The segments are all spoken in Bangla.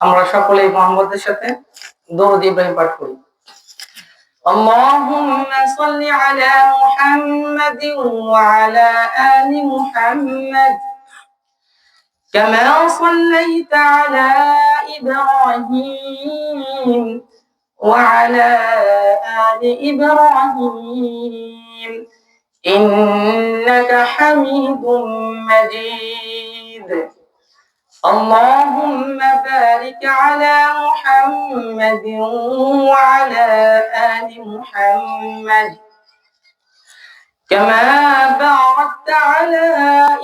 আমরা সকলেই মুহাম্মদের সাথে দরুদ ইব্রাহিম পাঠ করি। اللهم صل على محمد وعلى آل محمد كما صليت على إبراهيم وعلى آل إبراهيم إنك حميد مجيد. اللهم بارك على محمد وعلى آل محمد كما باركت على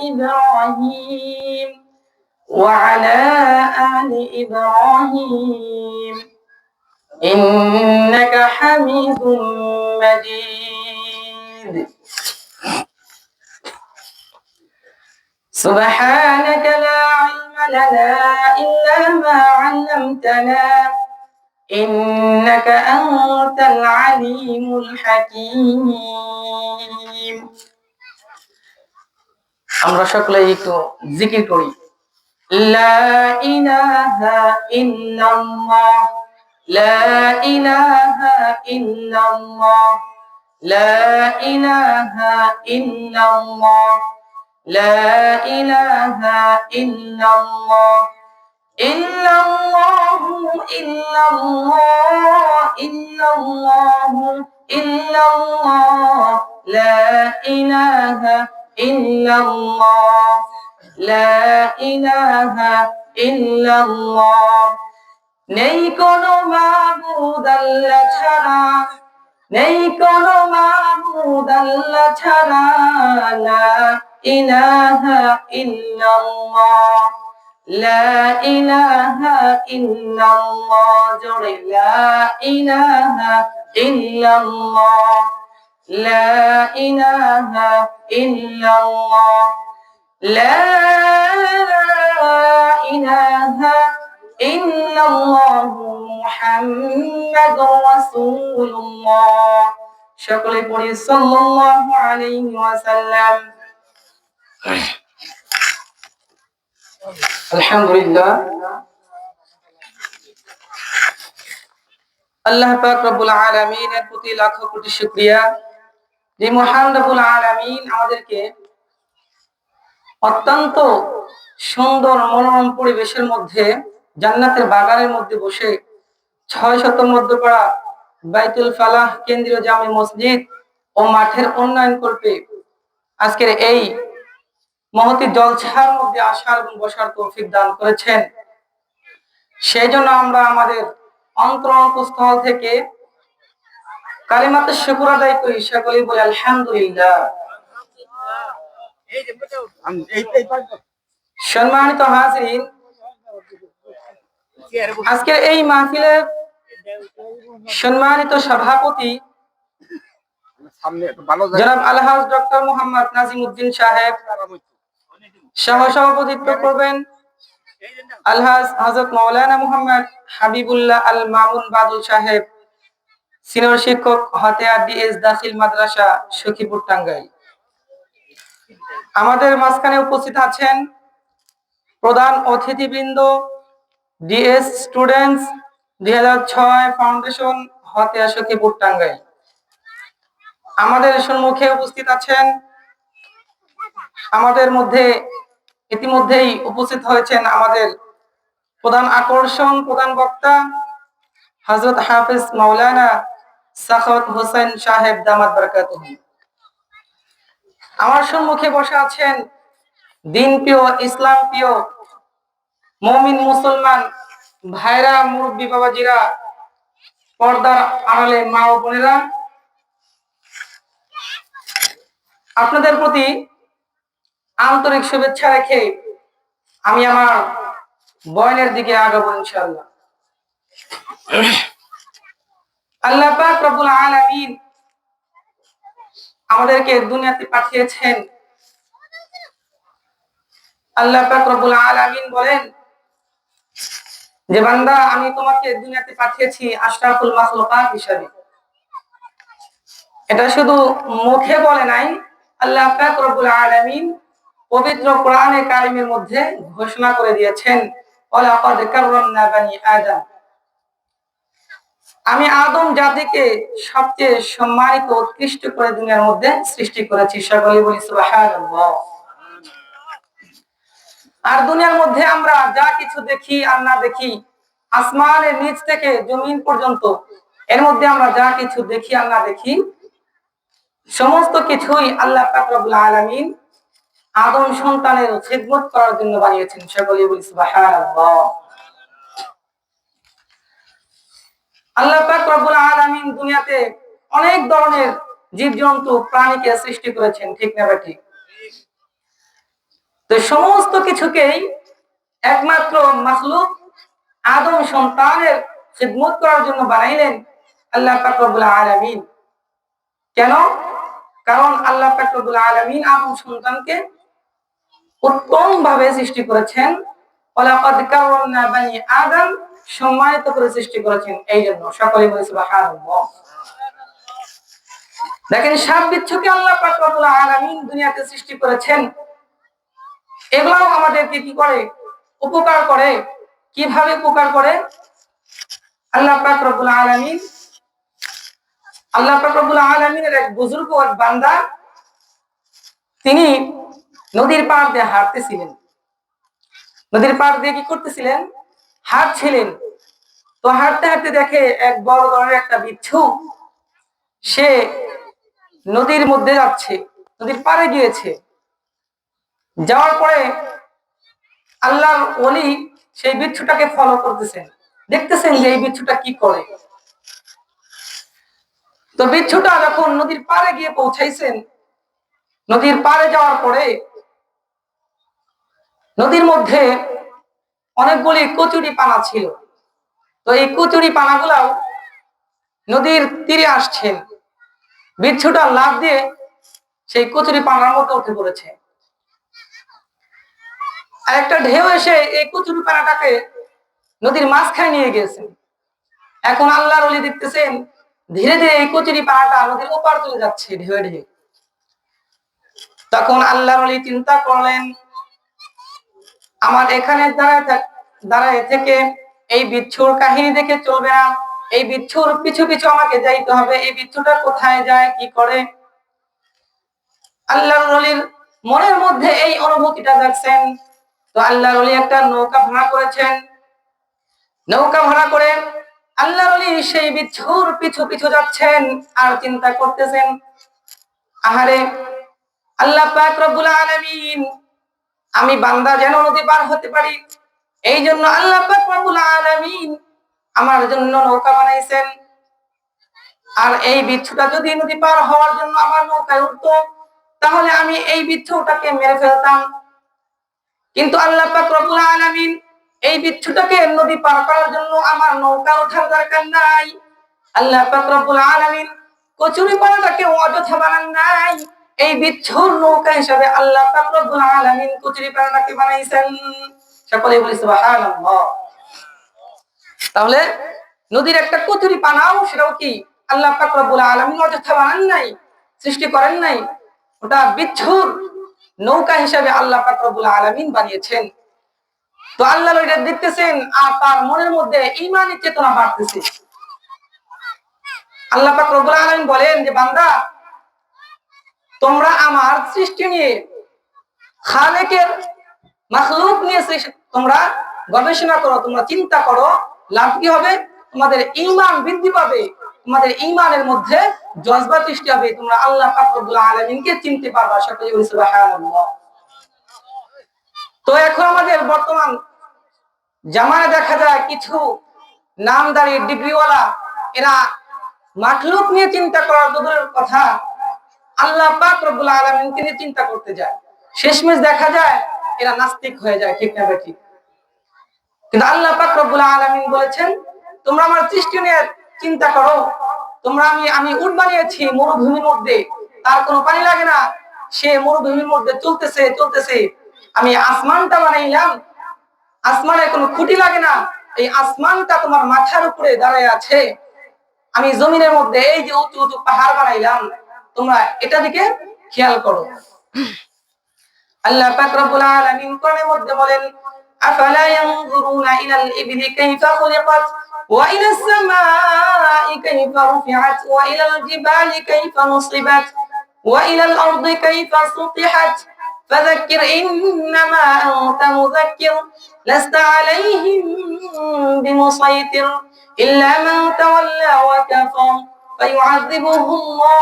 إبراهيم وعلى آل إبراهيم إنك حميد مجيد. سبحانك لا علم لنا إلا ما علمتنا إنك أنت العليم الحكيم. আমরা সকলে একটু জিকির করি। লা ইলাহা ইল্লাল্লাহ লা ইলাহা ইল্লাল্লাহ লা ইলাহা ইল্লাল্লাহ لا إله إلا الله إلا الله إلا الله إلا الله إلا الله لا إله إلا الله لا إله إلا الله নেই কোনো মাবুদ আল্লাহ ছাড়া নেই কোনো মাবুদ আল্লাহ ছাড়া লা ইলাহা ইল্লাল্লাহ লা ইলাহা ইল্লাল্লাহ জোরে লা ইলাহা ইল্লাল্লাহ লা ইলাহা ইল্লাল্লাহ লা ইলাহা ইল্লাল্লাহ মুহাম্মাদুর রাসূলুল্লাহ। সকলে পড়ি সাল্লাল্লাহু আলাইহি ওয়াসাল্লাম। আলহামদুলিল্লাহ, আল্লাহ পাক রব্বুল আলামিনের প্রতি লাখ কোটি শুকরিয়া যে মহান রব্বুল আলামিন আমাদেরকে অত্যন্ত সুন্দর মনোরম পরিবেশের মধ্যে জান্নাতের বাগানের মধ্যে বসে ৬শত মধ্যপাড়া বাইতুল ফালাহ কেন্দ্রীয় জামে মসজিদ ও মাঠের উন্নয়ন করতে আজকের এই মহতি জলছার মধ্যে আসার এবং বসার তৌফিক দান করেছেন। সেই জন্য আমরা আমাদের অন্তরস্থল থেকে কালিমাতে শুকর আদায় করি, সকলেই বলি আলহামদুলিল্লাহ। সম্মানিত হাজিরিন, আজকে এই মাহফিলের সম্মানিত সভাপতি জনাব আলহাজ ডক্টর মোহাম্মদ নাজিমউদ্দিন সাহেব, সহসভাপতিত্ব করবেন আলহাজ হযরত মাওলানা মুহাম্মদ হাবিবুল্লাহ আল মামুন বাদল সাহেব, সিনিয়র শিক্ষক হতেয়া ডিএস দাখিল মাদ্রাসা সখীপুর টাঙ্গাইল। আমাদের মাঝখানে উপস্থিত আছেন প্রধান অতিথিবৃন্দ, DS students 2006 foundation Hateya Sakhipur Tangail. আমাদের সম্মুখে উপস্থিত আছেন, আমাদের মধ্যে ইতিমধ্যেই উপস্থিত হয়েছেন আমাদের প্রধান আকর্ষণ, প্রধান বক্তা হযরত হাফেজ মাওলানা সাখাওয়াত হোসেন সাহেব দামাত বারাকাতুহু। আমার সম্মুখে বসে আছেন দিন প্রিয়, ইসলাম প্রিয় মুমিন মুসলমান ভাইরা, মুরব্বী বাবাজিরা, পর্দার আড়ালে মা ও বোনেরা, আপনাদের প্রতি আন্তরিক শুভেচ্ছা রেখে আমি আমার বয়ানের দিকে আগাবো ইনশাআল্লাহ। আল্লাহ পাক রব্বুল আলামিন আমাদেরকে দুনিয়াতে পাঠিয়েছেন। আল্লাহ পাক রব্বুল আলামিন বলেন যে বান্দা, আমি তোমাকে দুনিয়াতে পাঠিয়েছি আশরাফুল মাখলুকাত হিসেবে। এটা শুধু মুখে বলে নাই, আল্লাহ পাক রব্বুল আলামিন পবিত্র কোরআনে কারিমের মধ্যে ঘোষণা করে দিয়েছেন, ওয়ালাকাদ কাররামনা বানি আদম, আমি আদম জাতিকে সবচেয়ে সম্মানিত উৎকৃষ্ট করে দুনিয়ার মধ্যে সৃষ্টি করেছি। সকলে বলি সুবহানাল্লাহ। আর দুনিয়ার মধ্যে আমরা যা কিছু দেখি আর না দেখি, আসমানের নিচ থেকে জমিন পর্যন্ত, এর মধ্যে আমরা যা কিছু দেখি আর না দেখি, সমস্ত কিছুই আল্লাহ পাক রব্বুল আলামিন আদম সন্তানের খিদমত করার জন্য বানিয়েছেন। সকলে বলি সুবহানাল্লাহ। আল্লাহ পাক রব্বুল আলামিন দুনিয়াতে অনেক ধরনের জীবজন্তু প্রাণীকে সৃষ্টি করেছেন, ঠিক না ভাই? ঠিক। তো সমস্ত কিছুকেই একমাত্র মাখলুক আদম সন্তানের খিদমত করার জন্য বানাইলেন আল্লাহ পাক রব্বুল আলামিন। কেন? কারণ আল্লাহ পাক রব্বুল আলামিন আদম সন্তানকে উত্তম ভাবে সৃষ্টি করেছেন। ওয়ালাকাদ কাররামনা বানি আদম, সম্মানিত করে সৃষ্টি করেছেন। এই জন্য সকলে বলি সুবহানাল্লাহ। দেখেন, সাপ বিচ্ছুকে আল্লাহ পাক রব্বুল আলামিন দুনিয়াতে সৃষ্টি করেছেন। এগুলাও আমাদেরকে কি করে? উপকার করে। কিভাবে উপকার করে? আল্লাহ পাক রব্বুল আলামিনের এক বুজুর্গ, এক বান্দা, তিনি নদীর পাড় দিয়ে হাঁটতেছিলেন। নদীর পাড় দিয়ে কি করতেছিলেন? হাঁটছিলেন। তো হাঁটতে হাঁটতে দেখে এক বড় ধরনের একটা বিচ্ছু সে নদীর মধ্যে যাচ্ছে, নদীর পাড়ে গিয়েছে। যাওয়ার পরে আল্লাহর ওলি সেই বিচ্ছুটাকে ফলো করতেছেন, দেখতেছেন যে এই বিচ্ছুটা কি করে। তো বিচ্ছুটা যখন নদীর পাড়ে গিয়ে পৌঁছাইছেন, নদীর পাড়ে যাওয়ার পরে নদীর মধ্যে অনেকগুলি কচুরি পানা ছিল। তো এই কচুরি পানাগুলাও নদীর তীরে আসছেন। বিচ্ছুটা লাফ দিয়ে সেই কচুরি পানার মধ্যে উঠে পড়েছে। আর একটা ঢেউ এসে এই কচুরি পানাটাকে নদীর মাঝখানে নিয়ে গেছে। এখন আল্লাহর ওলি দেখতেছেন ধীরে ধীরে এই কচুরি পানাটা নদীর ওপার চলে যাচ্ছে ঢেউ ঢেউ। তখন আল্লাহর ওলি চিন্তা করলেন, আমার এখানে দাঁড়ায় থেকে এই বিচ্ছুর কাহিনী দেখে চলবে না, এই বিচ্ছুর পিছু পিছু আমাকে যাইতে হবে। এই বিচ্ছুটা কোথায় যায়, কি করে? আল্লাহর ওলির মনের মধ্যে এই অনুভূতিটা দেখছেন। তো আল্লাহর ওলি একটা নৌকা ভাড়া করেছেন। নৌকা ভাড়া করে আল্লাহর ওলি সেই বিচ্ছুর পিছু পিছু যাচ্ছেন আর চিন্তা করতেছেন, আহারে আল্লাহ পাক রব্বুল আলামিন, আমি বান্দা যেন নদী পার হতে পারি, এই জন্য আল্লাহ পাক রব্বুল আলামিন আমার জন্য নৌকা বানাইছেন। আর এই বিচ্ছুটা যদি নদী পার হওয়ার জন্য আমার নৌকায় উঠতো, তাহলে আমি এই বিচ্ছুটাকে মেরে ফেলতাম। কিন্তু আল্লাহ পাক রব্বুল আলামিন এই বিচ্ছুটাকে নদী পার করার জন্য আমার নৌকা ওঠার দরকার নাই। আল্লাহ পাক রব্বুল আলামিন কচুরি পানাটাকে অযথা বানান নাই, এই বিচ্ছুর নৌকা হিসাবে আল্লাহ পাক রব্বুল আলামিন কচুরি পানাটাকে বানাইছেন। সকলে বলি সুবহানাল্লাহ। তাহলে নদীর একটা কচুরি পানাও, সেটাও কি আল্লাহ পাক রব্বুল আলামিন অযথা বানান নাই, সৃষ্টি করেন নাই। ওটা বিচ্ছুর নৌকা হিসাবে আল্লাহ পাক রব্বুল আলামিন বানিয়েছেন। তো আল্লাহ এটা দেখতেছেন আর তার মনের মধ্যে ঈমানি চেতনা বাড়তেছে। আল্লাহ পাক রব্বুল আলামিন বলেন যে, বান্দা, তোমরা আমার সৃষ্টি নিয়ে, খালেকের মাখলুক নিয়ে তোমরা গবেষণা করো, তোমরা চিন্তা করো, লাভ কি হবে? তোমাদের ঈমান বৃদ্ধি পাবে, তোমাদের ঈমানের মধ্যে জজবা সৃষ্টি হবে, তোমরা আল্লাহ পাক রব্বুল আলামিনকে চিনতে পারবা। সকলে বলি সুবহানাল্লাহ। তো এখন আমাদের বর্তমান জামানায় দেখা যায় কিছু নামদারি ডিগ্রিওয়ালা, এরা মাখলুক নিয়ে চিন্তা করার দূরের কথা, আল্লাহ পাক রব্বুল আলামিনকে নিয়ে চিন্তা করতে যায়। শেষমেশ দেখা যায় এরা নাস্তিক হয়ে যায়, ঠিক না বেঠি? কিন্তু আল্লাহ পাক রব্বুল আলামিন বলেছেন, তোমরা আমার সৃষ্টি নিয়ে চিন্তা করো। তোমরা আমি উট বানিয়েছি মরুভূমির মধ্যে, তার কোনো পানি লাগে না, সে মরুভূমির মধ্যে চলতেছে চলতেছে। আমি আসমানটা বানাইলাম, আসমানের কোনো খুঁটি লাগে না, এই আসমানটা তোমার মাথার উপরে দাঁড়ায় আছে। আমি জমিনের মধ্যে এই যে উঁচু উঁচু পাহাড় বানাইলাম, তোমরা এটা দিকে খেয়াল করো। আল্লাহ পাক রব্বুল আলামিন কোরআনের মধ্যে বলেন, আফালা ইয়ানজুরুনা ইলাল ইবলি কাইফা খুলিকাত ওয়া ইলাস সামাই কাইফা রুফিআত ওয়া ইলাল জিবালি কাইফা নুসিবাত ওয়া ইলাল আরদি কাইফা সুতিহাত ফাযাক্কির ইন্নামা আনতা মুযাক্কির লাস্তা আলাইহিম বিমুসাইতির ইল্লা মান তাওয়াল্লা ওয়া কাফার ফায়ুআযিবুহু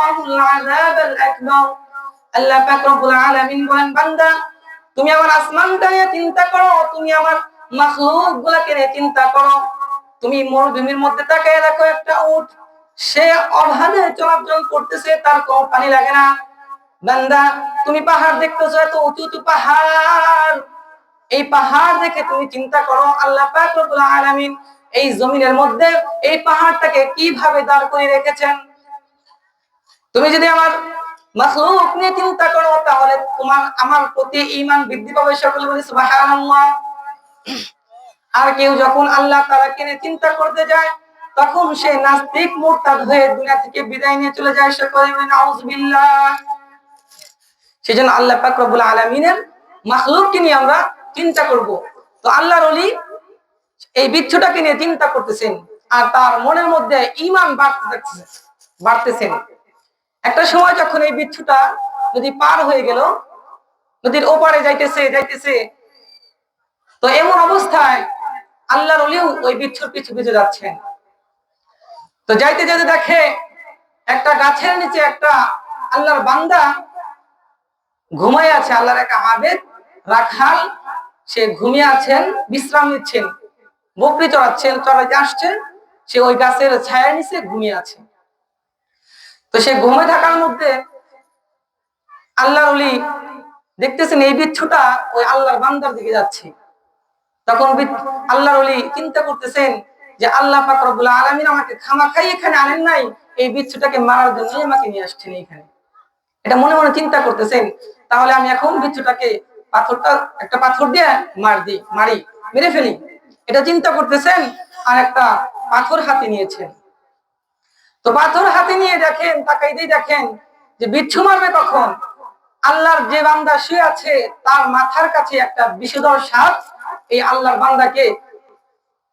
আল্লাহুল আযাবাল আকবার। আল্লাহ পাক রব্বুল আলামিন বলেন, বান্দা তুমি আমার আসমানটা নিয়ে চিন্তা করো, তুমি আমার মাখলুক গুলাকে নিয়ে চিন্তা করো। তুমি মরুভূমির মধ্যে তাকায় দেখো, একটা উট সে অবাধে চলাচল করতেছে, তার কোনো পানি লাগে না। বান্দা তুমি পাহাড় দেখতেছো, এত উঁচু উঁচু পাহাড়, এই পাহাড় দেখে তুমি চিন্তা করো আল্লাহ পাক রব্বুল আলামিন এই জমিনের মধ্যে এই পাহাড়টাকে কিভাবে দাঁড় করে রেখেছেন। তুমি যদি আমার মাখলুক নিয়ে চিন্তা করো তাহলে তোমার আমার প্রতি ঈমান বৃদ্ধি পাবে। সকলে বলি সুবহানাল্লাহ। আর কেউ যখন আল্লাহ তাআলাকে নিয়ে চিন্তা করতে যায় তখন সে নাস্তিক মুরতাদ হয়ে দুনিয়া থেকে বিদায় নিয়ে চলে যায়। সকলে বলি নাউযুবিল্লাহ। সেজন্য আল্লাহ পাক রব্বুল আলামিনের মাখলুককে নিয়ে আমরা চিন্তা করব। তো আল্লাহর ওলি এই বিচ্ছুটাকে নিয়ে চিন্তা করতেছেন আর তার মনের মধ্যে ঈমান বাড়তেছেন। একটা সময় যখন এই বিচ্ছুটা নদী পার হয়ে গেল, নদীর ওপারে যাইতেছে, তো এমন অবস্থায় আল্লাহর ওলিও ওই বিচ্ছুর পিছু পিছু যাচ্ছেন। তো যাইতে যেতে দেখে একটা গাছের নিচে একটা আল্লাহর বান্দা ঘুমায় আছে। আল্লাহর একটা আবেদ রাখাল, সে ঘুমিয়ে আছেন, বিশ্রাম নিচ্ছেন, বকরি চড়াইতে আসছেন, সে ওই গাছের ছায়া নিচে ঘুমিয়ে আছে। তো সে ঘুমে থাকার মধ্যে আল্লাহর ওলি দেখতেছেন এই বিচ্ছুটা ওই আল্লাহর বান্দার দিকে যাচ্ছে। তখন আল্লাহর ওলি চিন্তা করতেছেন যে আল্লাহ পাক রব্বুল আলামিন আমাকে খামাখাই এখানে আনেন নাই, এই বিচ্ছুটাকে মারার জন্য আমাকে নিয়ে আসছেন এখানে। এটা মনে মনে চিন্তা করতেছেন, তাহলে আমি এখন বিচ্ছুটাকে একটা পাথর দিয়ে মেরে ফেলি, এটা চিন্তা করতেছেন। আর একটা পাথর হাতে নিয়েছেন। তো পাথর হাতে নিয়ে দেখেন, তাকাইতেই দেখেন যে বিচ্ছু মারবে কখন, আল্লাহর যে বান্দা শুয়ে আছে তার মাথার কাছে একটা বিষধর সাপ এই আল্লাহর বান্দাকে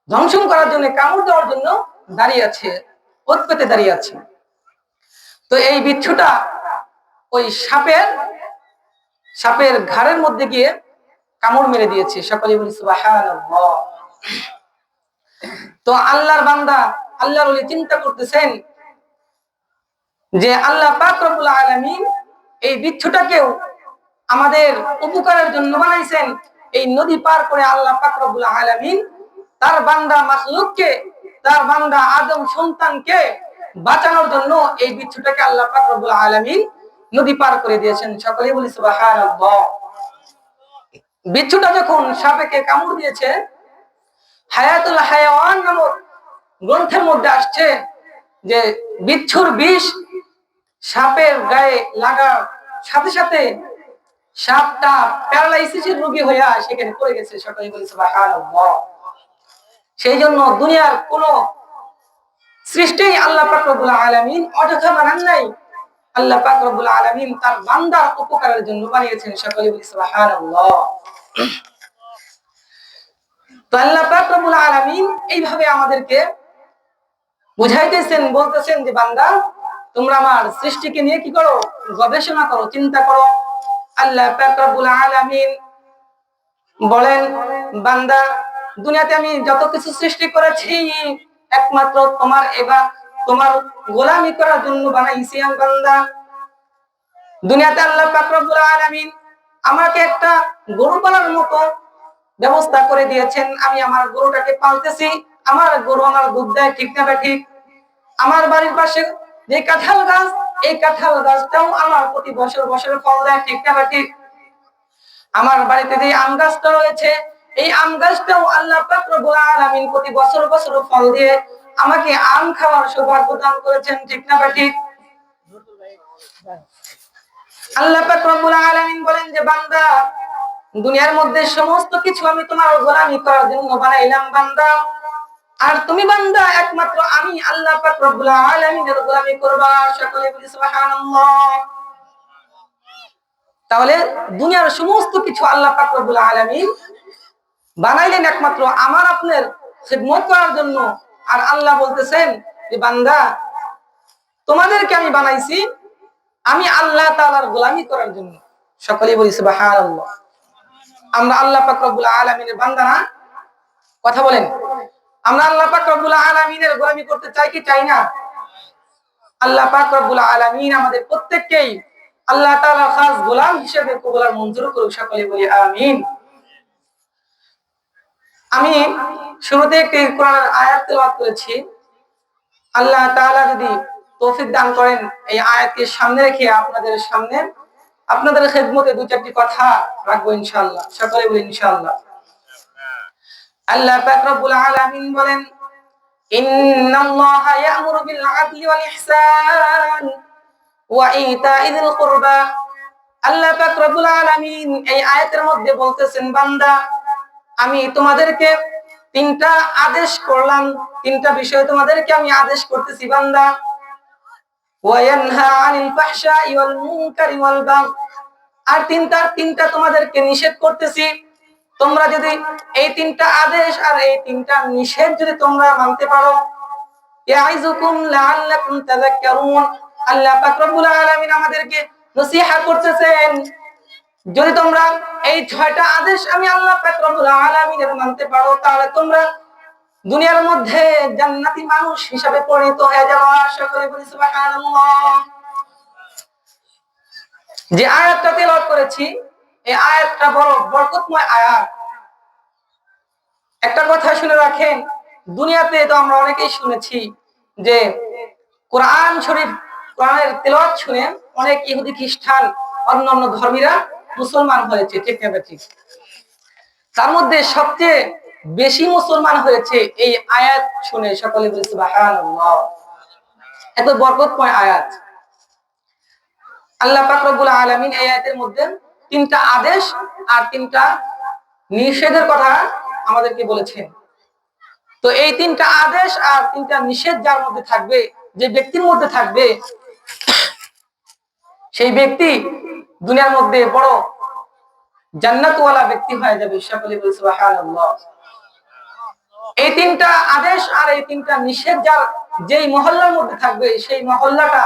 ধ্বংস করার জন্য, কামড় দেওয়ার জন্য দাঁড়িয়ে আছে, ওত পেতে দাঁড়িয়ে আছে। তো এই বিচ্ছুটা ওই সাপের ঘাড়ের মধ্যে গিয়ে কামড় মেরে দিয়েছে। সকলে বলি সুবহানাল্লাহ। তো আল্লাহর বান্দা আল্লাহর ওলি চিন্তা করতেছেন যে আল্লাহ পাক রব্বুল আলামিন এই বিচ্ছুটাকেও আমাদের উপকারের জন্য বানাইছেন। এই নদী পার করে আল্লাহ পাক রব্বুল আলামিন তার বান্দা মাখলুককে, তার বান্দা আদম সন্তানকে বাঁচানোর জন্য এই বিচ্ছুটাকে আল্লাহ পাক রব্বুল আলামিন নদী পার করে দিয়েছেন। সকলেই বলি সুবহানাল্লাহ। বিচ্ছুটা যখন সাপেকে কামড় দিয়েছে, হায়াতুল হায়াওয়ান নামক গ্রন্থের মধ্যে আসছে যে বিচ্ছুর বিষ সাপের গায়ে লাগার সাথে সাথে সাপটা প্যারালাইসিসের রোগী হইয়া সেখানে পড়ে গেছে। সকলেই বলি সুবহানাল্লাহ। সেই জন্য দুনিয়ার কোন সৃষ্টি আল্লাহ পাক রব্বুল আলামিন অযথা বানান নাই, আল্লাহ পাক রব্বুল আলামিন তার বান্দার উপকারের জন্য বানিয়েছেন। সকলেই বলি সুবহানাল্লাহ। তো আল্লাহ পাক রব্বুল আলামিন এইভাবে আমাদেরকে বুঝাইতেছেন, বলতেছেন যে বান্দা তোমরা আমার সৃষ্টিকে নিয়ে কি করো, গবেষণা করো, চিন্তা করো। আল্লাহ পাক রব্বুল আলামিন বলেন, বান্দা দুনিয়াতে আমি যত কিছু সৃষ্টি করেছি একমাত্র তোমার গোলামি করার জন্য বানাইছি। বান্দা দুনিয়াতে আল্লাহ পাক রব্বুল আলামিন আমাকে একটা গরু পালার মতো ব্যবস্থা করে দিয়েছেন। আমি আমার গরুটাকে পালতেছি, আমার গরু আমার দুধ দেয়, ঠিক না ঠিক? আমার বাড়ির পাশে যে কাঁঠাল গাছ, এই কাঁঠাল গাছটাও আমার প্রতি বছর বছর ফল দেয়, ঠিক না ঠিক? আমার বাড়িতে যে আম গাছটা রয়েছে, এই আম গাছটাও আল্লাহ পাক রব্বুল আলামিন প্রতি বছর বছর ফল দিয়ে আমাকে আম খাওয়ার সৌভাগ্য দান করেছেন, ঠিক না ঠিক? আল্লাহ পাক রব্বুল আলামিন বলেন যে বান্দা দুনিয়ার মধ্যে সমস্ত কিছু আমি তোমার গোলামি করার জন্য বানাইলাম বান্দা, আর তুমি বান্দা একমাত্র আমি আল্লাহ পাক রব্বুল আলামিনের গোলামি করবা। সকলে বলি সুবহানাল্লাহ। তাহলে দুনিয়ার সমস্ত কিছু আল্লাহ পাক রব্বুল আলামিন বানাইলেন একমাত্র আমার আপনার খিদমত করার জন্য। আর আল্লাহ বলতেছেন যে বান্দা তোমাদেরকে আমি বানাইছি আমি আল্লাহ তাআলার গোলামি করার জন্য। সকলেই বলি সুবহানাল্লাহ। আমরা আল্লাহ পাক রব্বুল আলামিনের বান্দা না? কথা বলেন, আমরা আল্লাহ পাক রব্বুল আলামিনের গোলামি করতে চাই কি চাই না? আল্লাহ পাক রব্বুল আলামিন আমাদের প্রত্যেককেই আল্লাহ তাআলার খাস গোলাম হিসেবে কবুল আর মঞ্জুর করুক। সকলেই বলি আমিন। আমি শুরুতে একটি কোরআনের আয়াত তেলাওয়াত করেছি। আল্লাহ তাআলা যদি তৌফিক দান করেন এই আয়াতকে সামনে রেখে আপনাদের সামনে আপনাদের খেদমতে দুই চারটি কথা রাখবো ইনশাআল্লাহ। সকলে বলি ইনশাআল্লাহ। আল্লাহ পাক রব্বুল আলামিন বলেন ইন্নাল্লাহা ইয়া'মুরু বিল আদলি ওয়াল ইহসান ওয়া ইতা'i যিল কুরবা। আল্লাহ পাক রব্বুল আলামিন এই আয়াতের মধ্যে বলতেছেন বান্দা আমি তোমাদেরকে তিনটা আদেশ করলাম, তিনটা বিষয় তোমাদেরকে আমি আদেশ করতেছি বান্দা। ওয়া ইয়ানহা আনিল ফাহশাই ওয়াল মুনকারি ওয়াল বাগয়। আর তিনটা তোমাদেরকে নিষেধ করতেছি। তোমরা যদি এই তিনটা আদেশ আর এই তিনটা নিষেধ যদি তোমরা মানতে পারো, ইয়াইযুকুম লাআল্লাকুম তাযাক্কারুন। আল্লাহ পাক রব্বুল আলামিন আমাদেরকে নসিহত করতেছেন যদি তোমরা এই 6টা আদেশ আমি আল্লাহ পাক রব্বুল আলামিনের মানতে পারো তাহলে তোমরা দুনিয়ার মধ্যে জান্নাতি মানুষ হিসাবে পরিণত হয়ে যাবে। সকলে বলি সুবহানাল্লাহ। যে আয়াতটা তেলাওয়াত করেছি এই আয়াতটা বড় বরকতময় আয়াত। একটা কথা শুনে রাখেন, দুনিয়াতে তো আমরা অনেকেই শুনেছি যে কোরআন শরীফ কোরআনের তেলাওয়াত শুনে অনেক ইহুদি খ্রিস্টান অন্যান্য ধর্মীরা মুসলমান হয়েছে, ঠিক না ঠিক? তার মধ্যে সবচেয়ে বেশি মুসলমান হয়েছে এই আয়াত শুনে। সকলে বলি সুবহানাল্লাহ। এত বরকতময় আয়াত। আল্লাহ পাক রব্বুল আলামিন এই আয়াতের মধ্যে তিনটা আদেশ আর তিনটা নিষেধের কথা আমাদেরকে বলেছেন। তো এই তিনটা আদেশ আর তিনটা নিষেধ যার মধ্যে থাকবে, যে ব্যক্তির মধ্যে থাকবে, সেই ব্যক্তি দুনিয়ার মধ্যে বড় জান্নাতওয়ালা ব্যক্তি হয়ে যাবে। সকলে বলি সুবহানাল্লাহ। এই তিনটা আদেশ আর এই তিনটা নিষেধ যার যেই মহল্লার মধ্যে থাকবে সেই মহল্লাটা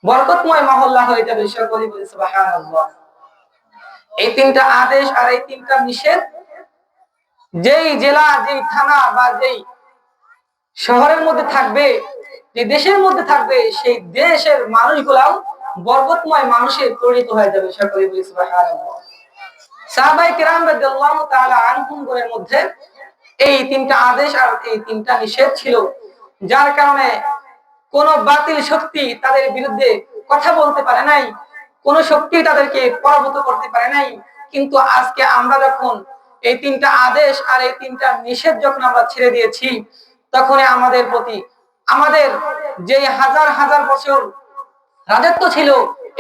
বরকতময় মহল্লা হয়ে যাবে। সকলে বলি সুবহানাল্লাহ। এই তিনটা আদেশ আর এই তিনটা নিষেধ যেই জেলা, যেই থানা বা যেই শহরের মধ্যে থাকবে, যে দেশের মধ্যে থাকবে, সেই দেশের মানুষগুলাও বরকতময় মানুষে পরিণত হয়ে যাবে। সকলে বলি সুবহানাল্লাহ। সাহাবায়ে কেরাম রাদিয়াল্লাহু তাআলা আনহুমের মধ্যে এই তিনটা আদেশ আর এই তিনটা নিষেধ ছিল, যার কারণে কোন বাতিল শক্তি তাদের বিরুদ্ধে কথা বলতে পারে নাই, কোন শক্তি তাদেরকে পরাভূত করতে পারে নাই। কিন্তু আজকে আমরা যখন এই তিনটা আদেশ আর এই তিনটা নিষেধ যখন আমরা ছেড়ে দিয়েছি, তখন আমাদের প্রতি আমাদের যে হাজার হাজার বছর রাজত্ব ছিল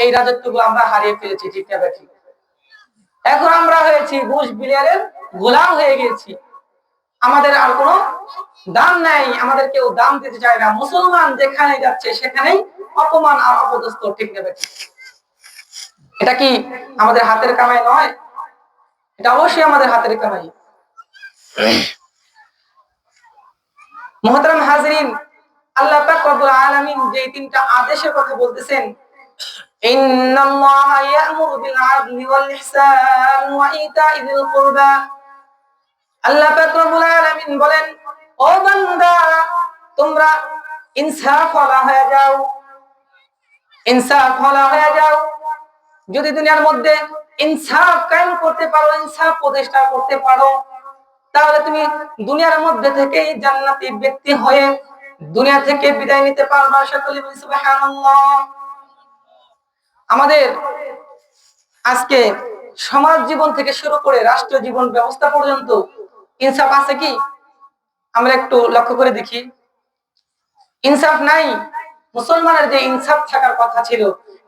এই রাজত্বগুলো আমরা হারিয়ে ফেলেছি, ঠিক না বেঠি? এখন আমরা হয়েছি ঘুষ বিলিয়ারের গোলাম হয়ে গেছি। আমাদের আর কোনো দাম নাই, আমাদের কেউ দাম দিতে চায় না। মুসলমান যেখানে যাচ্ছে সেখানেই অপমান আর অপদস্থ, ঠিক না বেঠি? এটা কি আমাদের হাতের কামাই নয়? এটা অবশ্যই আমাদের হাতের কামাই। মুহতারাম হাজিরিন, আল্লাহ পাক রব্বুল আলামিন যে তিনটা আদেশের কথা বলতেছেন, ইন্নাল্লাহা ইয়া'মুরু বিল আদলি ওয়াল ইহসান ওয়া ইতা'i যিল কুরবা। আল্লাহ পাক রব্বুল আলামিন বলেন, ও বান্দা তোমরা ইনসাফওয়ালা হয়ে যাও, ইনসাফওয়ালা হয়ে যাও। যদি দুনিয়ার মধ্যে ইনসাফ কায়েম করতে পারো, ইনসাফ প্রতিষ্ঠা করতে পারো, তাহলে তুমি দুনিয়ার মধ্যে থেকেই জান্নাতি ব্যক্তি হয়ে দুনিয়া থেকে বিদায় নিতে পারবা। সকলে বলি সুবহানাল্লাহ। আমাদের আজকে সমাজ জীবন থেকে শুরু করে রাষ্ট্র জীবন ব্যবস্থা পর্যন্ত ইনসাফ আছে কি? আমরা একটু লক্ষ্য করে দেখি। ইনসাফ নাই। মুসলমানের যে ইনসাফ থাকার কথা ছিল,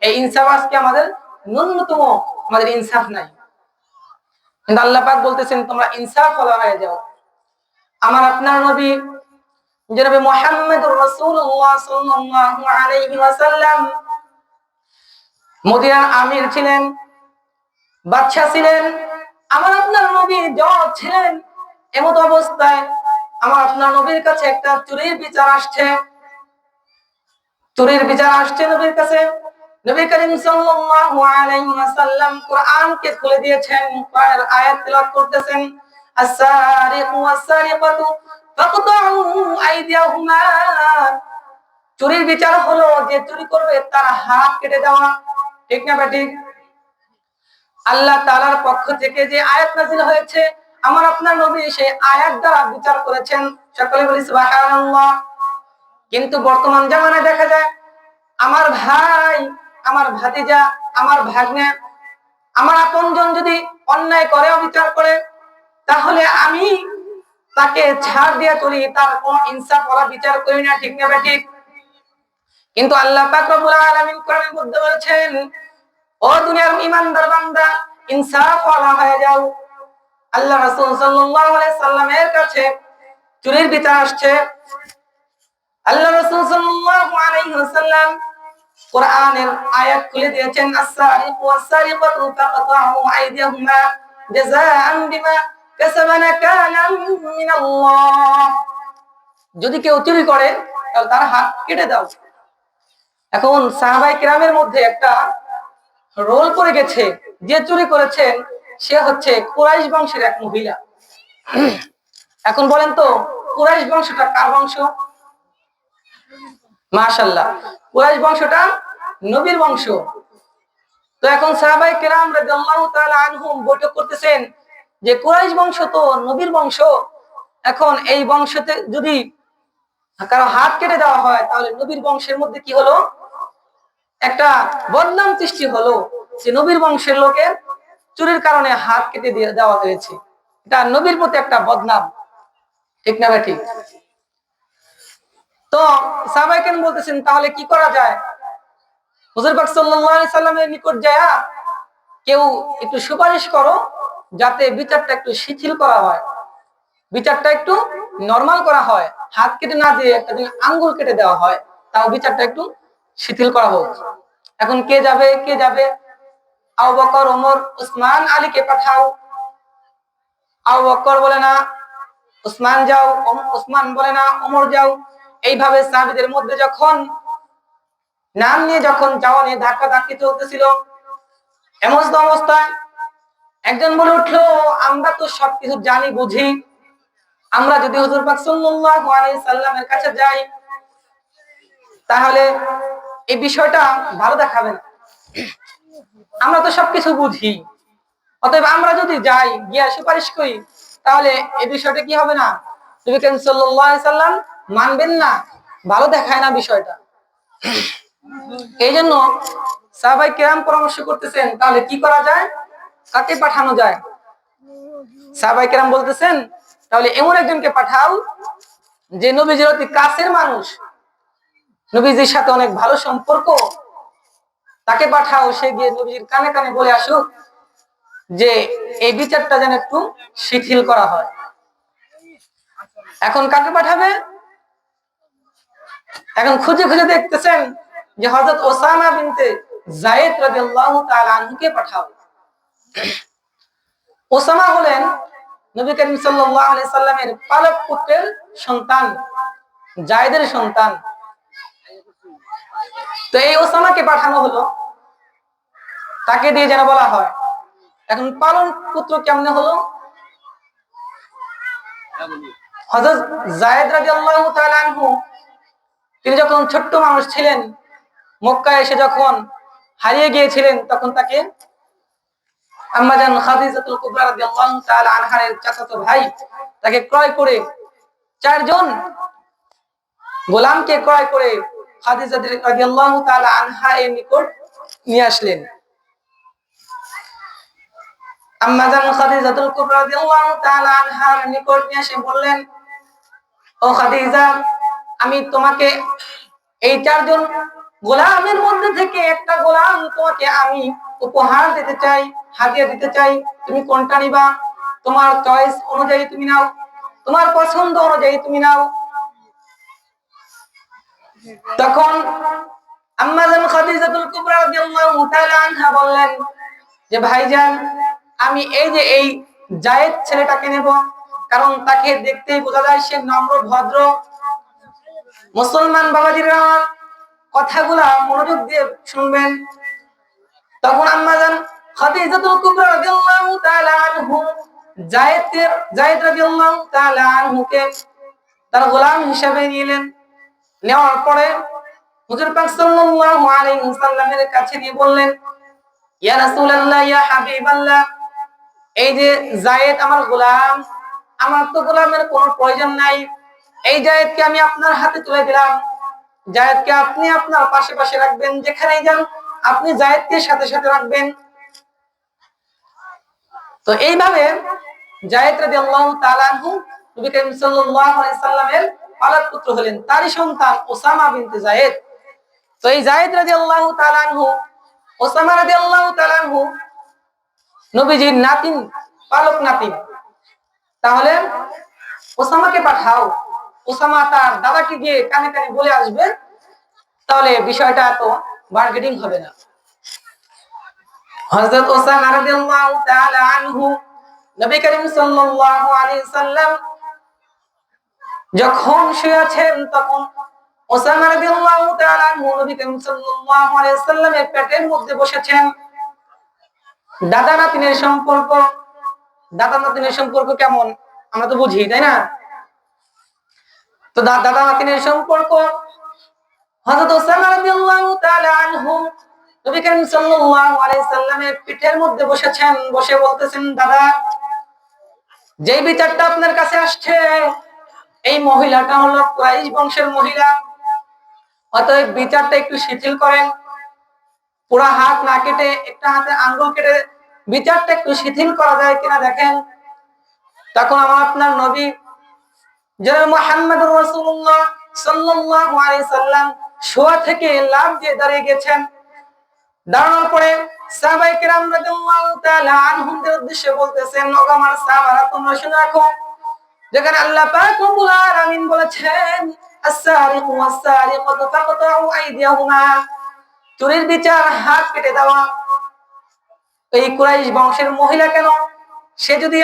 এই ইনসাফ আজকে আমাদের ন্যূনতম আমাদের ইনসাফ নাই। কিন্তু আল্লাহ পাক বলতেছেন তোমরা ইনসাফ ওয়ালা হয়ে যাও। আমার আপনার নবী জনাবে মুহাম্মদুর রাসূলুল্লাহ সাল্লাল্লাহু আলাইহি ওয়াসাল্লাম মদিনার আমির ছিলেন, বাদশা ছিলেন। আমার আপনার নবী জ্বর ছিলেন, এমত অবস্থায় আমার আপনার নবীর কাছে একটা চুরির বিচার আসছে। চুরির বিচার আসছে নবীর কাছে। নবী করিম সাল্লাল্লাহু আলাইহি ওয়াসাল্লাম কোরআনকে খুলে দিয়েছেন, কোরআনের আয়াত তেলাওয়াত করতেছেন, আস-সারিকু ওয়াস-সারিকাতু ফাকতাউ আইদিয়াহুমা। চুরির বিচার হলো যে চুরি করবে তার হাত কেটে দেওয়া, ঠিক না বেঠিক? আল্লাহ তাআলার পক্ষ থেকে যে আয়াত নাযিল হয়েছে, আমার আপনার নবী সেই আয়াত দ্বারা বিচার করেছেন। সকলে বলি সুবহানাল্লাহ। কিন্তু বর্তমান জামানায় দেখা যায় আমার ভাই, আমার ভাতিজা, আমার ভাগ্নে, আমার আপনজন যদি অন্যায় করে, অবিচার করে, তাহলে আমি তাকে ছাড় দিয়ে চলি, তার কোনো ইনসাফ ওরা বিচার করি না, ঠিক না বেঠিক? কিন্তু আল্লাহ পাক রব্বুল আলামিন কোরআনের মধ্যে বলেছেন, ও দুনিয়ার ঈমানদার বান্দা, ইনসাফ ওয়ালা হয়ে যাও। আল্লাহ রাসূল সাল্লাল্লাহু আলাইহি সাল্লামের কাছে চুরির বিচার আসছে। আল্লাহ রাসূল সাল্লাল্লাহু আলাইহি ওয়াসাল্লাম কোরআনের আয়াত খুলে দিয়েছেন, আস-সারিকু ওয়াস-সারিকাতু ফাকতাউ আইদিয়াহুমা জাযাআন বিমা কাসাবা নাকালাম মিনাল্লাহ। যদি কেউ চুরি করে তাহলে তার হাত কেটে দাও। এখন সাহাবায়ে কেরামের মধ্যে একটা রোল পড়ে গেছে, যে চুরি করেছেন সে হচ্ছে কুরাইশ বংশের এক মহিলা। এখন বলেন তো, কুরাইশ বংশটা কার বংশ? মাশাআল্লাহ, কুরাইশ বংশটা নবীর বংশ। তো এখন সাহাবায়ে কেরাম রাদিয়াল্লাহু তাআলা আনহুম বৈঠক করতেছেন যে কুরাইশ বংশ তো নবীর বংশ, এখন এই বংশতে যদি কারো হাত কেটে দেওয়া হয় তাহলে নবীর বংশের মধ্যে কি হলো? একটা বদনাম সৃষ্টি হলো যে নবীর বংশের লোকের চুরির কারণে হাত কেটে দিয়ে দেওয়া হয়েছে। এটা নবীর প্রতি একটা বদনাম, ঠিক না ভাই? ঠিক। তো সাহাবায়ে কেরাম বলতেছেন তাহলে কি করা যায়? হুজুর পাক সাল্লাল্লাহু আলাইহি সাল্লামের নিকট যায় কেউ একটু সুপারিশ করো যাতে বিচারটা একটু শিথিল করা হয়, বিচারটা একটু নরমাল করা হয়, হাত কেটে না দিয়ে একটা দিন আঙ্গুল কেটে দেওয়া হয়, তাও বিচারটা একটু শিথিল করা হোক। এখন কে যাবে? কে যাবে? আবু বকর, ওমর, উসমান, আলীকে পাঠাও। আবু বকর বলে না, উসমান যাও। উসমান বলে না, ওমর যাও। এইভাবে সাহাবীদের মধ্যে যখন নাম নিয়ে যখন যাওয়া নিয়ে ধাক্কা ধাক্কি চলতেছিল, এমন অবস্থায় একজন বলে উঠলো, আমরা তো সবকিছু জানি বুঝি, আমরা যদি হুজুর পাক সাল্লাল্লাহু আলাইহি সাল্লামের কাছে যাই তাহলে এই বিষয়টা ভালো দেখাবে না। আমরা তো সবকিছু বুঝি, অতএব আমরা যদি যাই, গিয়া সুপারিশ করি, তাহলে এই বিষয়টা কি হবে না? নবী করিম সাল্লাল্লাহু আলাইহি সাল্লাম মানবেন না, ভালো দেখায় না বিষয়টা। এই জন্য সাহাবায়ে কেরাম পরামর্শ করতেছেন তাহলে কি করা যায়, কাকে পাঠানো যায়? সাহাবায়ে কেরাম বলতেছেন তাহলে এমন একজনকে পাঠাও যে নবীজির অতি কাছের মানুষ, নবীজির সাথে অনেক ভালো সম্পর্ক, তাকে পাঠাও। সে গিয়ে নবীজির কানে কানে বলে আসুক যে এই বিচারটা যেন একটু শিথিল করা হয়। এখন কাকে পাঠাবে? এখন খুঁজে খুঁজে দেখতেছেন যে হযরত ওসামা বিনতে যায়েদ রাদিয়াল্লাহু তাআলা আনহুকে পাঠাও। ওসামা হলেন নবী করিম সাল্লাল্লাহু আলাইহি সাল্লামের পালক পুত্রের সন্তান, যায়েদের সন্তান। তো এই ওসামাকে পাঠানো হলো, তাকে দিয়ে যেন বলা হয়। এখন পালন পুত্র কেমনে হলো? হযরত যায়েদ রাদিয়াল্লাহু তাআলা আনহু তিনি যখন ছোট্ট মানুষ ছিলেন, মক্কায় এসে যখন হারিয়ে গিয়েছিলেন, তখন তাকে আম্মা জান খাদিজাতুল কুবরা রাদিয়াল্লাহু তাআলা আনহার চাচাতো ভাই তাকে ক্রয় করে, চারজন গোলামকে ক্রয় করে খাদিজা রাদিয়াল্লাহু তাআলা আনহা এর নিকট নিয়ে আসলেন। আম্মা জান খাদিজাতুল কুবরা রাদিয়াল্লাহু তাআলা আনহার নিকট নিয়ে এসে বললেন, ও খাদিজা, আমি তোমাকে এই চারজন গোলামের মধ্যে থেকে একটা গোলাম তোমাকে আমি উপহার দিতে চাই, হাদিয়া দিতে চাই, তুমি কোনটা নিবা? তোমার চয়েস অনুযায়ী তুমি নাও, তোমার পছন্দ অনুযায়ী তুমি নাও। তখন আম্মা জান খাদিজাতুল কুবরা রাদিয়াল্লাহু তাআলা আনহা বললেন যে ভাইজান, আমি এই জায়েদ ছেলেটাকে নেব, কারণ তাকে দেখতেই বোঝা যায় সে নম্র ভদ্র। মুসলমান বাবাজিরা আমার কথাগুলা মনোযোগ দিয়ে শুনবেন। তখন আম্মা জান খাদিজাতুল কুবরা রাদিয়াল্লাহু তাআলা আনহু জায়েদ রাদিয়াল্লাহু তাআলা আনহুকে তার গোলাম হিসেবে নিলেন। নেওয়ার পরে হুজুর পাক সাল্লাল্লাহু আলাইহি ওয়াসাল্লামের কাছে নিয়ে বললেন, ইয়া রাসূলুল্লাহ, ইয়া হাবিবাল্লাহ, এই যে জায়েদ আমার গোলাম, আমার তো গোলামের কোনো প্রয়োজন নাই, এই জায়েদকে আমি আপনার হাতে তুলে দিলাম। জায়েদকে আপনি আপনার পাশে পাশে রাখবেন, যেখানেই যান আপনি জায়েদকে সাথে সাথে রাখবেন। তো এইভাবে জায়েদ রাদিয়াল্লাহু তাআলা আনহু নবী করিম সাল্লাল্লাহু আলাইহি সাল্লামের পালক পুত্র হলেন, তারই সন্তান ওসামা বিনতে জায়েদ। তো এই জায়েদ রাদিয়াল্লাহু তাআলা আনহু, ওসামা রাদিয়াল্লাহু তাআলা আনহু নবীজির নাতিন, পালক নাতিন। তাহলে ওসামাকে পাঠাও, ওসামা তার দাদাকে গিয়ে কানে কানে বলে আসবে, তাহলে বিষয়টা এত মার্কেটিং হবে না। হযরত ওসামা রাদিয়াল্লাহু তাআলা আনহু নবী করিম সাল্লাল্লাহু আলাইহি সাল্লাম যখন শুয়ে আছেন, তখন ওসামা রাদিয়াল্লাহু তাআলা আনহু নবী করিম সাল্লাল্লাহু আলাইহি সাল্লামের পেটের মধ্যে বসেছেন। দাদা নাতিনের সম্পর্ক, দাদা নাতিনের সম্পর্ক কেমন আমরা তো বুঝি, তাই না? তো দাদা নাতিনের সম্পর্ক, হযরত ওসামা রাদিয়াল্লাহু তাআলা আনহু নবী করিম সাল্লাল্লাহু আলাইহি সাল্লামের পিঠের মধ্যে বসেছেন, বসে বলতেছেন, দাদা, যেই বিচারটা আপনার কাছে আসছে, এই মহিলাটা হলো কুরাইশ বংশের মহিলা, অতএব বিচারটা একটু শিথিল করেন, পুরো হাত না কেটে একটা হাতে আঙ্গুল কেটে বিচারটা একটু শিথিল করা যায় কিনা দেখেন। তখন আমার আপনার নবী জনাব মুহাম্মদুর রাসূলুল্লাহ সাল্লাল্লাহু আলাইহি সাল্লাম শোয়া থেকে লাফ দিয়ে দাঁড়িয়ে গেছেন। দাঁড়ানোর পরে সাহাবায়ে কেরাম রাদিয়াল্লাহু তাআলা আনহুমদের উদ্দেশ্যে বলতেছেন, ও আমার সাহাবারা, তোমরা শুনে রাখো, যেখানে আল্লাহ পাক রব্বুল আলামিন বলেছেন, আস-সারিকু ওয়াস-সারিকাতু ফাকতাউ আইদিয়াহুমা, চুরির বিচার হাত কেটে দেওয়া। এই কুরাইশ বংশের মহিলা কেন, সে যদি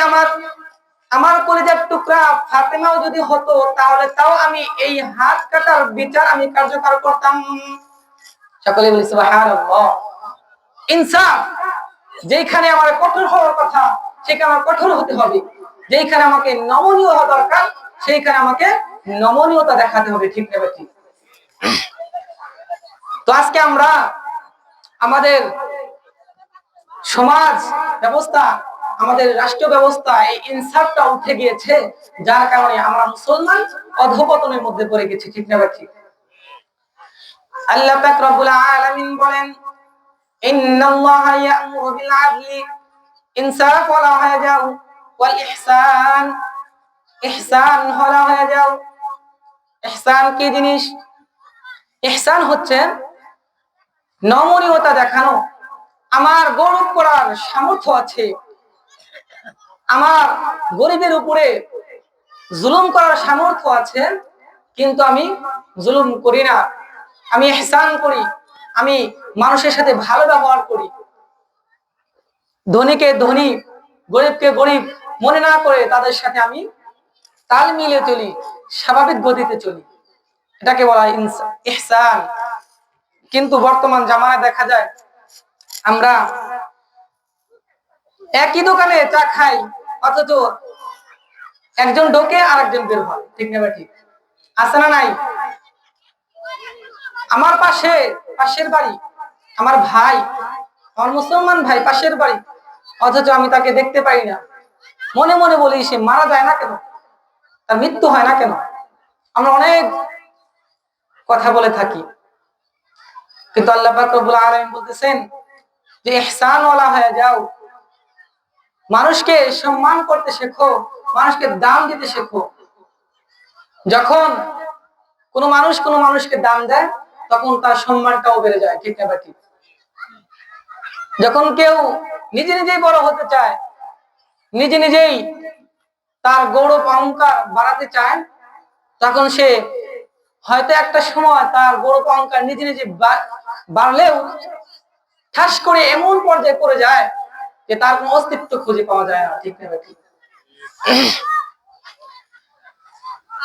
আমার কলিজার টুকরা ফাতেমাও যদি হতো, তাহলে তাও আমি এই হাত কাটার বিচার আমি কার্যকর করতাম। সকলে বলি সুবহানাল্লাহ। ইনসাফ, যেখানে আমার কঠোর হওয়ার কথা সেখানে আমার কঠোর হতে হবে, যেখানে আমাকে নমনীয় হওয়া দরকার সেইখানে আমাকে নমনীয়তা দেখাতে হবে, ঠিক না ঠিক? তো আজকে আমরা আমাদের সমাজ ব্যবস্থা, আমাদের রাষ্ট্র ব্যবস্থা, এই ইনসাফটা উঠে গিয়েছে, যার কারণে আমরা মুসলমান অধঃপতনের মধ্যে পড়ে গেছি, ঠিক না ঠিক? আল্লাহ পাক রব্বুল আলামিন বলেন, ইন্নাল্লাহা ইয়া'মুরু বিল আদলি, ইনসাফ ওয়ালা হয়ে যাও, ওয়াল ইহসান, ইহসান হলা হয়ে যাও। ইহসান কি জিনিস? ইহসান হচ্ছে নমনীয়তা দেখানো। আমার গৌরব করার সামর্থ্য আছে, আমার গরিবের উপরে জুলুম করার সামর্থ্য আছে, কিন্তু আমি জুলুম করি না, আমি ইহসান করি, আমি মানুষের সাথে ভালো ব্যবহার করি। ধনীকে ধনী, গরিবকে গরিব মনে না করে তাদের সাথে আমি তাল মিলিয়ে চলি, স্বাভাবিক গতিতে চলি, এটাকে বলা হয় ইহসান। কিন্তু বর্তমান জামানায় দেখা যায় আমরা একই দোকানে চা খাই, অথচ একজন ঢোকে আর একজন বের হয়, ঠিক না ঠিক? আছে না নাই? আমার পাশের বাড়ি, আমার ভাই, আমার মুসলমান ভাই, পাশের বাড়ি, অথচ আমি তাকে দেখতে পাই না। মনে মনে বলি, সে মারা যায় না কেন, তার মৃত্যু হয় না কেন? আমরা অনেক কথা বলে থাকি, কিন্তু আল্লাহ পাক রব্বুল আলামিন বলতেছেন যে ইহসান ওয়ালা হয়ে যাও, মানুষকে সম্মান করতে শেখো, মানুষকে দাম দিতে শেখো। যখন কোনো মানুষকে দাম দেয়, তখন তার সম্মানটাও বেড়ে যায়, ঠিক না ঠিক? যখন কেউ নিজেই বড় হতে চায়, নিজেই তার গৌরব অহংকার বাড়াতে চায়, তখন সে হয়তো একটা সময় তার গৌরব অহংকার নিজে বাড়লেও ঠাস করে এমন পর্যায়ে পড়ে যায় যে তার কোনো অস্তিত্ব খুঁজে পাওয়া যায় না, ঠিক না ঠিক?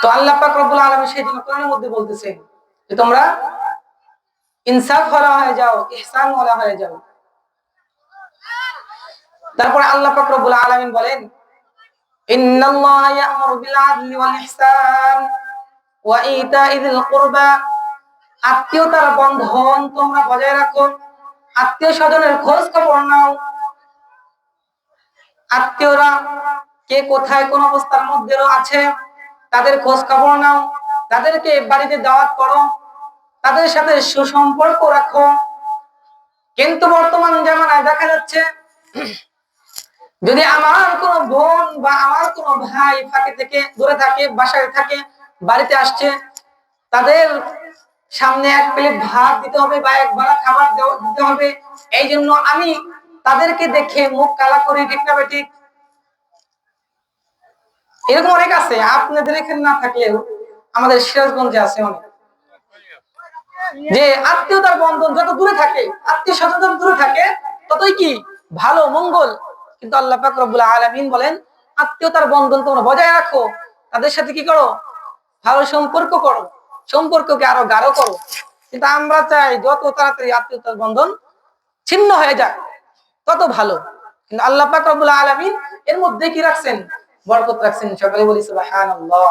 তো আল্লাহ পাক রব্বুল আলামিন সেই জন্য কোরআনের মধ্যে বলতেছেন যে তোমরা ইনসাফ ওয়ালা হয়ে যাও, ইহসান ওয়ালা হয়ে যাও। তারপর আল্লাহ পাক রব্বুল আলামিন বলেন ইন্নাল্লাহা ইয়া'মুরু বিল আদলি ওয়াল ইহসান ওয়া ইতা'i যিল কুরবা। আত্মীয়তার বন্ধন তোমরা বজায় রাখো, আত্মীয় স্বজনের খোঁজ খবর নাও। আত্মীয়রা কে কোথায় কোন অবস্থার মধ্যে আছে তাদের খোঁজ খবর নাও, তাদেরকে বাড়িতে দাওয়াত করো, তাদের সাথে সুসম্পর্ক রাখো। কিন্তু বর্তমান জামানায় দেখা যাচ্ছে যদি আমার কোন বোন বা আমার কোন ভাই ফাঁকে থেকে দূরে থাকে, বাসায় থাকে, বাড়িতে আসছে, তাদের সামনে এক প্লেট ভাত দিতে হবে বা এক বেলা খাবার দিতে হবে, এই জন্য আমি তাদেরকে দেখে মুখ কালা করি, ঠিক না ঠিক? এরকম অনেক আছে, আপনাদের এখানে না থাকলেও আমাদের সিরাজগঞ্জে আছে অনেক, যে আত্মীয়তার বন্ধন যত দূরে থাকে, আত্মীয় স্বজন দূরে থাকে, ততই কি ভালো মঙ্গল। কিন্তু আল্লাহ পাক রব্বুল আলামিন বলেন আত্মীয়তার বন্ধন তোমরা বজায় রাখো, তাদের সাথে কি করো, ভালো সম্পর্ক করো, সম্পর্ককে আরো গাঢ় করো। কিন্তু আমরা চাই যত তাড়াতাড়ি আত্মীয়তার বন্ধন ছিন্ন হয়ে যায় তত ভালো। কিন্তু আল্লাহ পাক রব্বুল আলামিন এর মধ্যে কি রাখছেন, বরকত রাখছেন। সকলে বলি সুবহানাল্লাহ।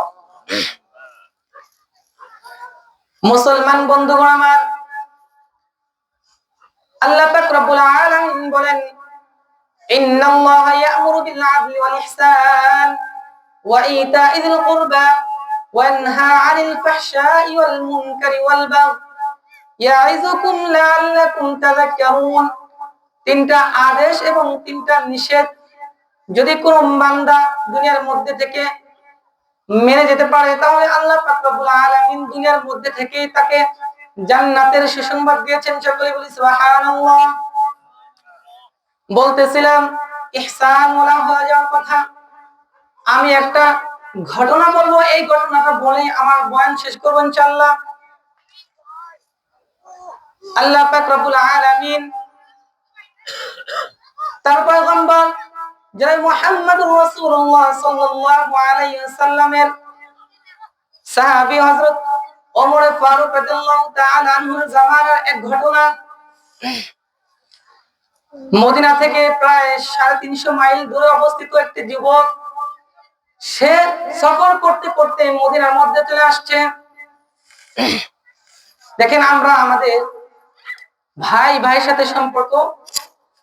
মুসলমান বন্ধুগণ আমার, আল্লাহ পাক রব্বুল আলামিন বলেন ইন্নাল্লাহা ইয়া'মুরু বিল আদলি ওয়াল ইহসান ওয়া ইতা'i যিল কুরবা ওয়া ইয়ানহা 'আনিল ফাহশা'i ওয়াল মুনকারি ওয়াল বাগই ইয়া'iযুকুম লা'আল্লাকুম তাযাক্কারুন। তিনটা আদেশ এবং তিনটা নিষেধ যদি কোন বান্দা দুনিয়ার মধ্যে থেকে মেনে যেতে পারে, তাহলে আল্লাহ পাক রব্বুল আলামিন দুনিয়ার মধ্যে থেকেই তাকে জান্নাতের সুসংবাদ দিয়েছেন। সকলে বলি সুবহানাল্লাহ। বলতেছিলাম ইহসান ওয়ালা হয়ে যাওয়ার কথা। আমি একটা ঘটনা বলবো, এই ঘটনাটা বলেই আমার বয়ান শেষ করব ইনশাআল্লাহ। আল্লাহ পাক রব্বুল আলামিন তার পয়গম্বর জনাব মুহাম্মদুর রাসূলুল্লাহ সাল্লাল্লাহু আলাইহি ওয়াসাল্লামের সাহাবী হযরত ওমর ফারুক রাদিয়াল্লাহু তাআলা আনহুর জামানার এক ঘটনা। মদিনা থেকে প্রায় 350 মাইল দূরে অবস্থিত একটি যুবক, সে সফর করতে করতে মদিনার মধ্যে চলে আসছে। দেখেন, আমরা আমাদের ভাই ভাইয়ের সাথে সম্পর্ক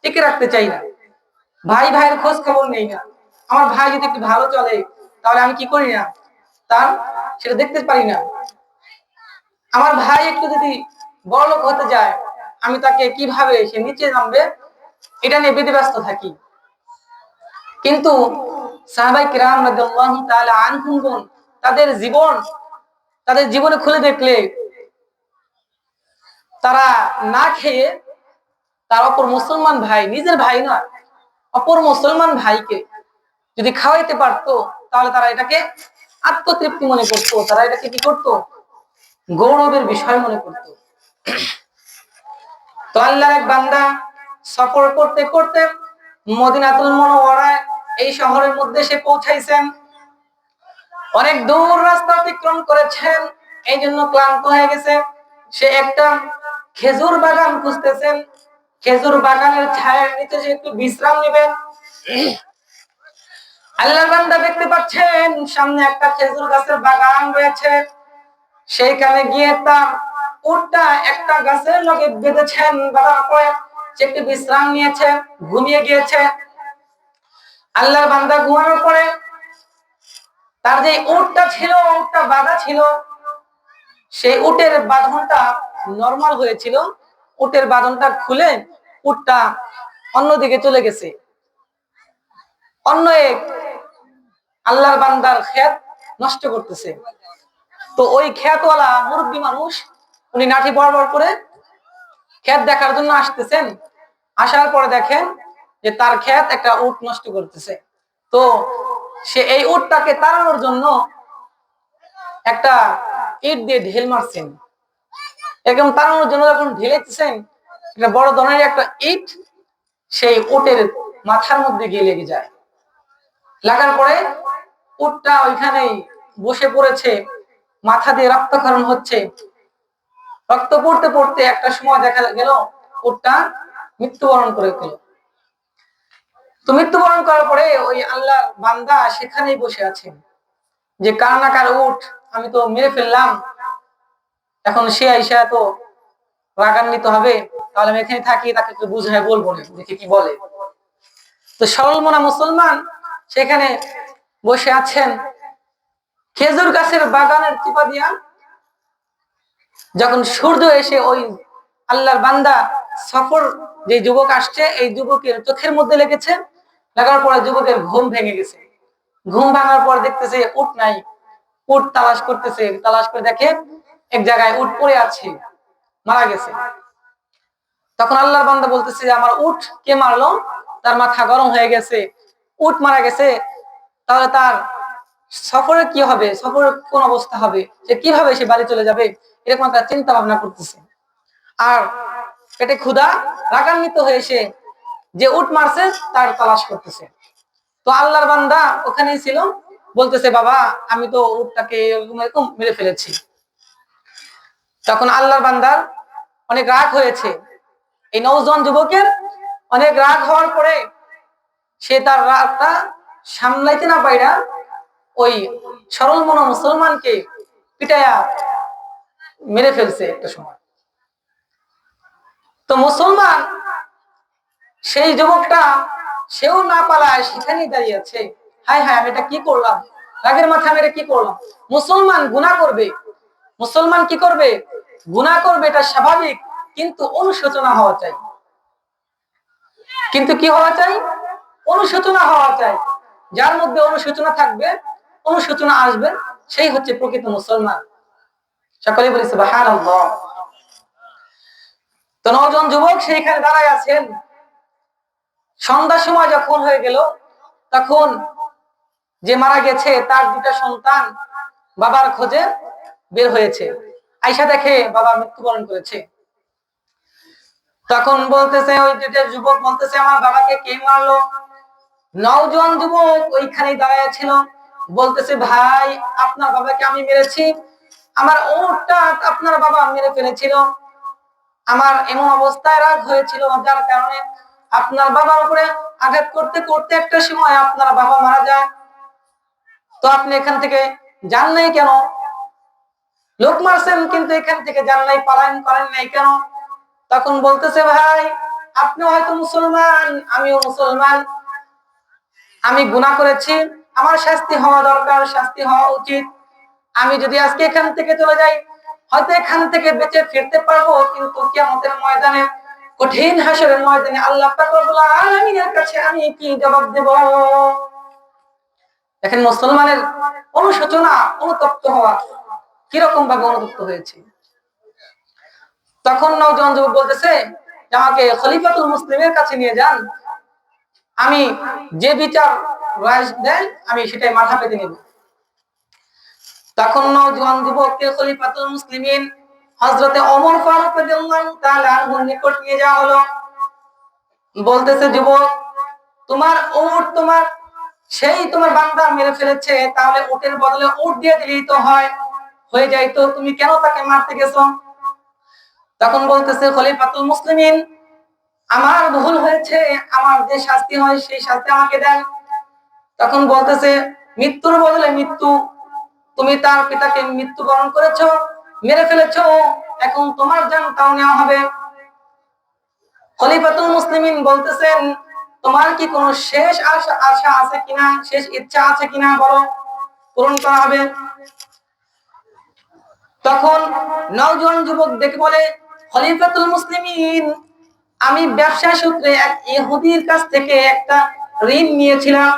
টিকে রাখতে চাই না, ভাই ভাইয়ের খোঁজ খবর নেই না। আমার ভাই যদি একটু ভালো চলে তাহলে আমি কি করি না, তার সেটা দেখতে পারি না। আমার ভাই একটু যদি বড়লোক হতে যায়, আমি তাকে কিভাবে সে নিচে নামবে এটা নিয়ে ব্যস্ত থাকি। কিন্তু সাহাবায়ে কিরাম রাদিয়াল্লাহু তাআলা আনহুম তাদের জীবনে খুলে দেখলে তারা না খেয়ে তার অপর মুসলমান ভাই, নিজের ভাই নয়, অপর মুসলমান ভাইকে যদি খাওয়াইতে পারতো তাহলে তারা এটাকে আত্মতৃপ্তি মনে করতো, তারা এটাকে কি করতো, গৌরবের বিষয় মনে করতো। তো আল্লাহর এক বান্দা সফর করতে করতে মদিনাতুল মুনাওয়ারায়, এই শহরের মধ্যে সে পৌঁছাইছেন। অনেক দূর রাস্তা অতিক্রম করেছেন, এই জন্য ক্লান্ত হয়ে গেছে। সে একটা খেজুর বাগান খুঁজতেছেন, খেজুর বাগানের ছায়ার নিচে সে একটু বিশ্রাম নেবেন। আল্লাহর বান্দা দেখতে পাচ্ছেন সামনে একটা খেজুর গাছের বাগান রয়েছে, সেইখানে গিয়ে তার উটটা একটা গাছের লগে বেঁধেছেন, বাঁধার পরে সে একটু বিশ্রাম নিয়েছে, ঘুমিয়ে গিয়েছে। আল্লাহর বান্দা ঘুমানোর পরে তার যে উটটা ছিল, উটটা বাঁধা ছিল, সেই উটের বাঁধনটা নরমাল হয়েছিল, উটের বাঁধনটা খুলে উটটা অন্যদিকে চলে গেছে। অন্য এক আল্লাহর বান্দার ক্ষেত নষ্ট করতেছে। তো ওই ক্ষেতওয়ালা মুরব্বী মানুষ, উনি লাঠি বরাবর করে ক্ষেত দেখার জন্য আসতেছেন। আসার পরে দেখেন যে তার ক্ষেত একটা উট নষ্ট করতেছে। তো সে এই উটটাকে তাড়ানোর জন্য একটা ইট দিয়ে ঢেল মারছেন। এরকম তাড়ানোর জন্য যখন ঢেলেছেন, একটা বড় ধরনের একটা ইট সেই উটের মাথার মধ্যে গিয়ে লেগে যায়। লাগার পরে উটটা ওইখানেই বসে পড়েছে, মাথা দিয়ে রক্তক্ষরণ হচ্ছে। রক্ত পড়তে পড়তে একটা সময় দেখা গেল উটটা মৃত্যুবরণ করে গেল। তো মৃত্যুবরণ করার পরে ওই আল্লাহ বান্দা সেখানেই বসে আছেন যে কার না কার উট আমি তো মেরে ফেললাম, এখন সে আইসা তো রাগান্বিত হবে, তাহলে আমি এখানে থাকি, তাকে একটু বুঝায় বলবো না, দেখি কি বলে। তো সরল মনা মুসলমান সেখানে বসে আছেন। খেজুর গাছের বাগানের চিপা দিয়া যখন সূর্য এসে ওই আল্লাহর বান্দা সফর যে যুবক আসছে এই যুবকের চোখের মধ্যে লেগেছে, লাগার পরে যুবকের ঘুম ভেঙে গেছে। ঘুম ভাঙার পর দেখতেছে উট নাই। উট তালাশ করতেছে, তালাশ করে দেখে এক জায়গায় উট পড়ে আছে, মারা গেছে। তখন আল্লাহর বান্দা বলতেছে আমার উট কে মারলো? তার মাথা গরম হয়ে গেছে, উট মারা গেছে, তাহলে তার সফরে কি হবে, সফরে কোন অবস্থা হবে, সে কিভাবে সে বাড়ি চলে যাবে, এরকম একটা চিন্তা ভাবনা করতেছে। আর পেটে ক্ষুধা, রাগান্বিত হয়ে সে যে উট মারছে তার তালাশ করতেছে। তো আল্লাহর বান্দা ওখানেই ছিল, বলতেছে বাবা আমি তো উটটাকে এরকম মেরে ফেলেছি। তখন আল্লাহর বান্দার অনেক রাগ হয়েছে, এই নওজোয়ান যুবকের অনেক রাগ হওয়ার পরে সে তার রাগটা সামলাইতে না পাইরা ওই সরল মনা মুসলমানকে পিটায়া মেরে ফেলছে একটা সময়। তো মুসলমান সেই যুবকটা সেও না পালায় সেখানেই দাঁড়িয়ে আছে, হায় হায় আমি এটা কি করলাম, রাগের মাথায় আমি এটা কি করলাম। মুসলমান গুনাহ করবে, মুসলমান কি করবে, গুনাহ করবে, এটা স্বাভাবিক, কিন্তু অনুশোচনা হওয়া চাই। কিন্তু কি হওয়া চাই? অনুশোচনা হওয়া চাই। যার মধ্যে অনুশোচনা থাকবে, অনুশোচনা আসবে, সেই হচ্ছে প্রকৃত মুসলমান। সকলে বলি সুবহানাল্লাহ। তো নওজোয়ান যুবক সেইখানে দাঁড়ায় আছেন। সন্ধ্যার সময় যখন হয়ে গেল তখন যে মারা গেছে তার দুটা সন্তান বাবার খোঁজে বের হয়েছে, আয়সা দেখে বাবা মৃত্যুবরণ করেছে। তখন বলতেছে ওই দুটা যুবক বলতেছে আমার বাবাকে কে মারলো? নওজোয়ান যুবক ওইখানেই দাঁড়ায় ছিল, বলতেছে ভাই আপনার বাবাকে আমি মেরেছি, আমার উটটা আপনার বাবা মেরে ফেলেছিল, আমার এমন অবস্থায় রাগ হয়েছিল যার কারণে আপনার বাবার উপরে আঘাত করতে করতে একটা সময় আপনার বাবা মারা যায়। তো আপনি এখান থেকে যান নাই কেন? লোক মারছেন কিন্তু এখান থেকে যান নাই, পালায়ন করেন নাই কেন? তখন বলতেছে ভাই আপনি হয়তো মুসলমান, আমিও মুসলমান, আমি গুনাহ করেছি, আমার শাস্তি হওয়া দরকার, শাস্তি হওয়া উচিত। আমি যদি আজকে এখান থেকে চলে যাই হয়তো এখান থেকে বেঁচে ফিরতে পারবো, কিন্তু কিয়ামতের ময়দানে, কঠিন হাসরের ময়দানে আল্লাহ পাক রব্বুল আলামিনের কাছে আমি কি জবাব দেব? দেখেন মুসলমানের অনুশোচনা, অনুতপ্ত হওয়া কিরকম ভাবে অনুতপ্ত হয়েছে। তখন নওজোয়ান যুবক বলতেছে যে আমাকে খলিফাতুল মুসলিমের কাছে নিয়ে যান, আমি যে বিচার রায় দেন আমি সেটাই মাথা পেতে নেব। তখন নওজোয়ান যুবককে খলিফাতুল মুসলিমিন হযরতে ওমর ফারুক রাদিয়াল্লাহু তাআলা আনহুর নিকট নিয়ে যাওয়া হলো। বলতেছে যুবক তোমার উট তোমার সেই তোমার বান্দা মেরে ফেলেছে, তাহলে উটের বদলে উট দিয়ে দিলেই তো হয়ে যায়, তো তুমি কেন তাকে মারতে গেছো? তখন বলতেছে খলিফাতুল মুসলিমিন আমার ভুল হয়েছে, আমার যে শাস্তি হয় সেই শাস্তি আমাকে দেন। তখন বলতেছে মৃত্যুর বদলে মৃত্যু, তুমি তার পিতাকে মৃত্যুবরণ করেছো, মেরে ফেলেছো, এখন তোমার জানটাও নেওয়া হবে। খলিফাতুল মুসলিমিন বলতেছেন তোমার কি কোনো শেষ আশা আছে কিনা, শেষ ইচ্ছা আছে কিনা বলো, পূরণ করা হবে। তখন নওজোয়ান যুবক দেখে বলে খলিফাতুল মুসলিমিন আমি ব্যবসা সূত্রে এক ইহুদির কাছ থেকে একটা ঋণ নিয়েছিলাম,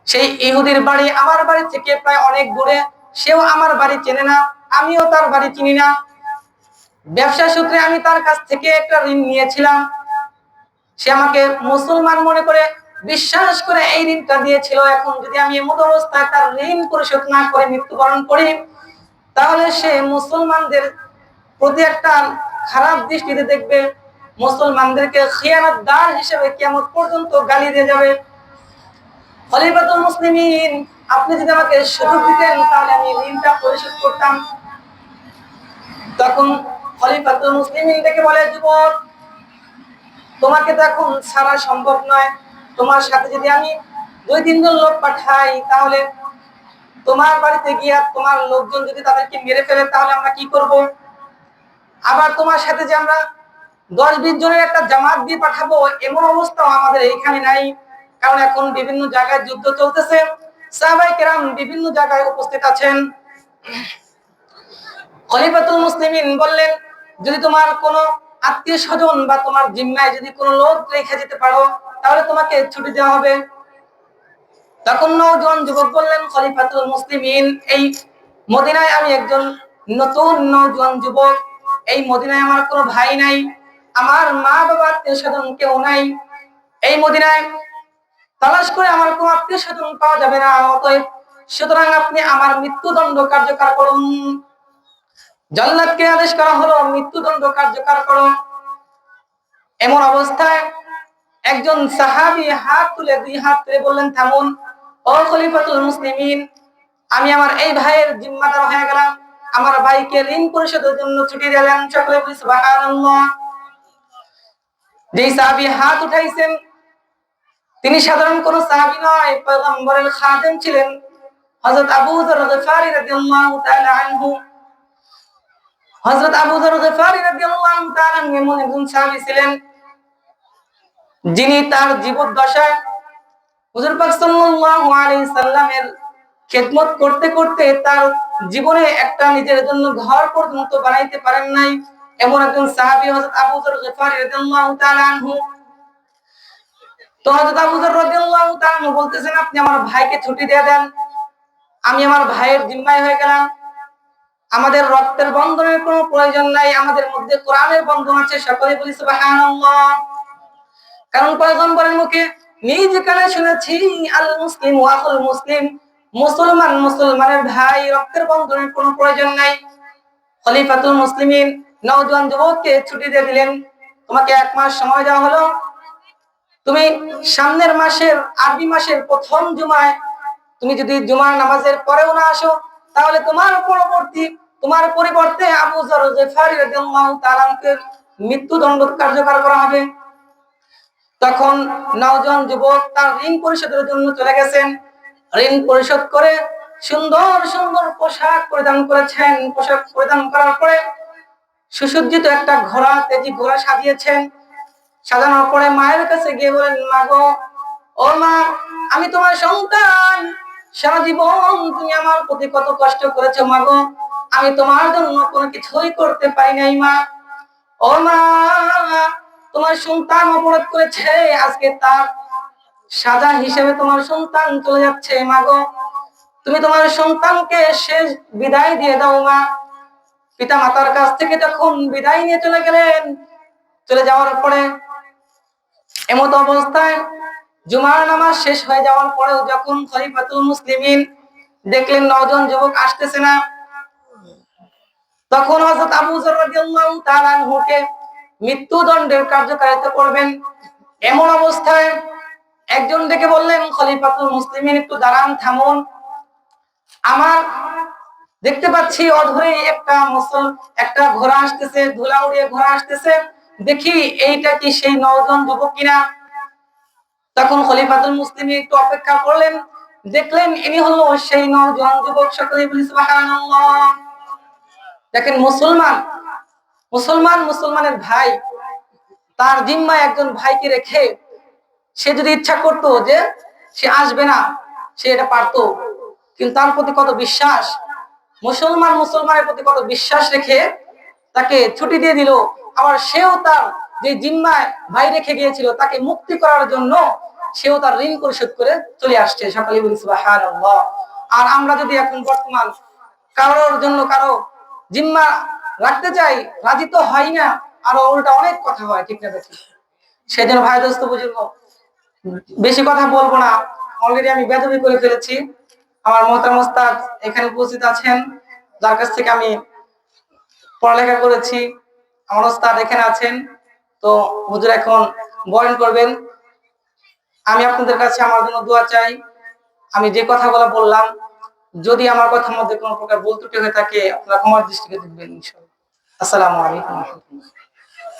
সেই ইহুদির বাড়ি আমার বাড়ি থেকে প্রায় অনেক দূরে, সেও আমার বাড়ি চেনে না, আমিও তার বাড়ি চিনি না, ব্যবসা সূত্রে আমি তার কাছ থেকে একটা ঋণ নিয়েছিলাম, সে আমাকে মুসলমান মনে করে বিশ্বাস করে এই ঋণটা দিয়েছিল। এখন যদি আমি এমন অবস্থায় তার ঋণ পরিশোধ না করে মৃত্যুবরণ করি তাহলে সে মুসলমানদের প্রতি একটা খারাপ দৃষ্টিতে দেখবে, মুসলমানদেরকে খিয়ানতদার হিসেবে কিয়ামত পর্যন্ত গালি দিয়ে যাবে। খলিফাতুল মুসলিমিন, আপনি যদি আমাকে সুযোগ দিতেন তাহলে আমি ঋণটা পরিশোধ করতাম। তখন খলিফাতুল মুসলিমিন থেকে বলে, যুবক, তোমাকে তো এখন ছাড়া সম্ভব নয়। তোমার সাথে যদি আমি 2-3 জন লোক পাঠাই, তাহলে তোমার বাড়িতে গিয়ে তোমার লোকজন যদি তাদেরকে মেরে ফেলে তাহলে আমরা কি করব? আবার তোমার সাথে যে আমরা 10-20 জনের একটা জামাত দিয়ে পাঠাবো, এমন অবস্থাও আমাদের এইখানে নাই। কারণ এখন বিভিন্ন জায়গায় যুদ্ধ চলতেছে, সাহাবায়ে কেরাম বিভিন্ন জায়গায় উপস্থিত আছেন। খলিফাতুল মুসলিমিন বললেন, যদি তোমার কোনো আত্মীয় স্বজন বা তোমার জিম্মায় যদি কোনো লোক রেখে যেতে পারো তাহলে তোমাকে ছুটি দেওয়া হবে। তখন নওজোয়ান যুবক বললেন, খলিফাতুল মুসলিমিন, এই মদিনায় আমি একজন নতুন নওজোয়ান যুবক, এই মদিনায় আমার কোনো ভাই নাই, আমার মা বাবা আত্মীয় স্বজন কেউ নাই, এই মদিনায় তালাশ করে আমার কোনো আত্মীয় স্বজন পাওয়া যাবে না, অতএব সুতরাং আপনি আমার মৃত্যুদণ্ড কার্যকর করুন। জল্লাদকে আদেশ করা হলো, মৃত্যুদণ্ড কার্যকর করো। এমন অবস্থায় একজন সাহাবী হাত তুলে 2 হাত তুলে বললেন, থামুন, ও খলিফাতুল মুসলিমিন, আমি আমার এই ভাইয়ের জিম্মাদার হয়ে গেলাম, আমার ভাইকে ঋণ পরিশোধের জন্য ছুটি দিলেন। সকলে বলি সুবহানাল্লাহ। যেই সাহাবী হাত উঠাইছেন তিনি সাধারণ কোন সাহাবী নয়, পয়গম্বরের খাদেম ছিলেন, হযরত আবু যর গফারী রাদিয়াল্লাহু তাআলা আনহু। হযরত আবু যর গফারী রাদিয়াল্লাহু তাআলা আনহু এমন একজন সাহাবী ছিলেন যিনি তার জীবদ্দশায় হুজুর পাক সাল্লাল্লাহু আলাইহি সাল্লামের খেদমত করতে করতে তার জীবনে একটা নিজের জন্য ঘর পর্যন্ত বানাইতে পারেন নাই, এমন একজন সাহাবী হযরত আবু যর গফারী রাদিয়াল্লাহু তাআলা আনহু। তো হযরত আবু যর রাদিয়াল্লাহু তাআলা আনহু বলতেছেন, আপনি আমার ভাইকে ছুটি দিয়ে দেন, আমি আমার ভাইয়ের জিম্মায় হয়ে গেলাম। আমাদের রক্তের বন্ধনের কোনো প্রয়োজন নাই, আমাদের মধ্যে কোরআনের বন্ধন আছে। সকলে বলি সুবহানাল্লাহ। কারণ পয়গম্বরের মুখে নিজ কানে শুনেছি, আল মুসলিম ওয়া আখুল মুসলিম, মুসলমান মুসলমানের ভাই, রক্তের বন্ধনের কোনো প্রয়োজন নাই। খলিফাতুল মুসলিমিন নওজোয়ান যুবককে ছুটি দিয়ে দিলেন, তোমাকে 1 মাস সময় দেওয়া হলো, তুমি সামনের মাসের আরবি মাসের প্রথম জুমায় তুমি যদি জুমার নামাজের পরেও না আসো তাহলে তোমার পরিবর্তে আবু যর গফারী রাদিয়াল্লাহু তাআলা আনহুকে মৃত্যুদণ্ড কার্যকর করা হবে। তখন নওজোয়ান যুবক তার ঋণ পরিশোধের জন্য চলে গেছেন। ঋণ পরিশোধ করে সুন্দর সুন্দর পোশাক পরিধান করেছেন। পোশাক পরিধান করার পরে সুসজ্জিত একটা ঘোড়া, তেজি ঘোড়া সাজিয়েছেন। সাজানোর পরে মায়ের কাছে গিয়ে বলেন, মা গো, ও মা, আমি তোমার সন্তান, সারা জীবন তুমি আমার প্রতি কত কষ্ট করেছো মা গো, আমি তোমার জন্য কোনো কিছুই করতে পারি নাই মা। ও মা, তোমার সন্তান অপরাধ করেছে, আজকে তার সাজা হিসেবে তোমার সন্তান চলে যাচ্ছে মা গো, তুমি তোমার সন্তানকে শেষ বিদায় দিয়ে দাও মা। পিতা মাতার কাছ থেকে যখন বিদায় নিয়ে চলে গেলেন, চলে যাওয়ার পরে এমত অবস্থায় জুমার নামাজ শেষ হয়ে যাওয়ার পরেও যখন খলিফাতুল মুসলিমিন দেখলেন নওজোয়ান যুবক আসতেছে না, তখন হযরত আবু যর রাদিয়াল্লাহু তাআলা আনহুকে মৃত্যুদণ্ডের কার্যকারিতা করবেন। এমন অবস্থায় একজন ডেকে বললেন, খলিফাতুল মুসলিমিন, একটু দাঁড়ান, থামুন, আমার দেখতে পাচ্ছি অধরেই একটা ঘোড়া আসতেছে, ধুলা উড়িয়ে ঘোড়া আসতেছে, দেখি এইটা কি সেই নওজোয়ান যুবক কিনা। তখন খলিফাতুল মুসলিমিন একটু অপেক্ষা করলেন, দেখলেন ইনি হলো সেই নওজোয়ান যুবক। সকলে বলি সুবহানাল্লাহ। দেখেন, মুসলমানের ভাই, তার জিম্মায় একজন ভাইকে রেখে সে যদি ইচ্ছা করতো যে সে আসবে না, সে এটা পারতো, কিন্তু তার প্রতি কত বিশ্বাস, মুসলমানের প্রতি কত বিশ্বাস রেখে তাকে ছুটি দিয়ে দিল। আবার সেও তার যে জিম্মায় ভাই রেখে গিয়েছিল তাকে মুক্তি করার জন্য সেও তার ঋণ পরিশোধ করে চলে আসছে। সকলে বলি সুবহানাল্লাহ। আর আমরা যদি এখন বর্তমান কারোর জন্য কারো জিম্মা রাখতে চাই, রাজি তো হয় না, আরো উল্টা অনেক কথা হয়, ঠিক না? দেখি সেজন্য ভাই দোস্ত বুজুর্গ, বেশি কথা বলবো না, অলরেডি আমি বেদবি করে ফেলেছি। আমার মোহতারাম ওস্তাদ এখানে উপস্থিত আছেন, যার কাছ থেকে আমি পড়ালেখা করেছি, আমার ওস্তাদ এখানে আছেন, তো হুজুর এখন বয়ান করবেন। আমি আপনাদের কাছে আমার জন্য দোয়া চাই। আমি যে কথাগুলো বললাম, যদি আমার কথার মধ্যে কোনো প্রকার ভুল ত্রুটি হয়ে থাকে আপনারা ক্ষমার দৃষ্টিতে দেখবেন ইনশাআল্লাহ। আসসালামু আলাইকুম।